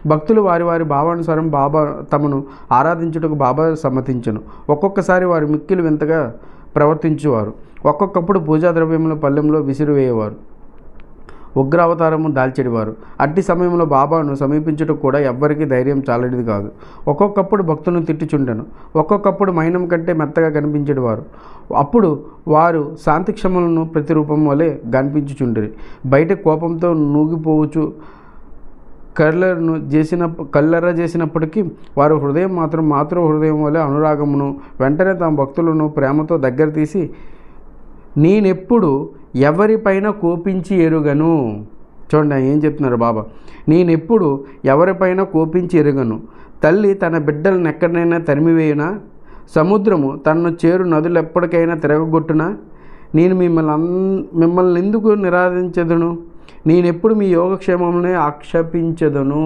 భక్తులు వారి వారి భావానుసారం బాబా తమను ఆరాధించుటకు బాబా సమ్మతించను. ఒక్కొక్కసారి వారి మిక్కిలు వింతగా ప్రవర్తించేవారు. ఒక్కొక్కప్పుడు పూజా ద్రవ్యముల పళ్ళెంలో విసిరివేయేవారు. ఉగ్రావతారము దాల్చెడివారు. అట్టి సమయంలో బాబాను సమీపించుటకు కూడా ఎవ్వరికీ ధైర్యం చాలడిది కాదు. ఒక్కొక్కప్పుడు భక్తులను తిట్టుచుండెను. ఒక్కొక్కప్పుడు మైనం కంటే మెత్తగా కనిపించేవారు. అప్పుడు వారు శాంతిక్షమలను ప్రతిరూపం వలె కనిపించుచుండిరి. బయట కోపంతో నూగిపోవచ్చు కల్లెర్ర చేసినప్పటికీ వారు హృదయం మాత్రం మాతృ హృదయం వలె అనురాగమును వెంటనే తమ భక్తులను ప్రేమతో దగ్గర తీసి, నేనెప్పుడు ఎవరిపైన కోపించి ఎరుగను. చూడండి ఏం చెప్తున్నారు బాబా. నేనెప్పుడు ఎవరిపైన కోపించి ఎరుగను. తల్లి తన బిడ్డలను ఎక్కడైనా తరిమివేయునా? సముద్రము తనను చేరు నదులు ఎప్పటికైనా తిరగగొట్టునా? నేను మిమ్మల్ని ఎందుకు నిరాధించదును? నేనెప్పుడు మీ యోగక్షేమమునే ఆక్షేపించదును.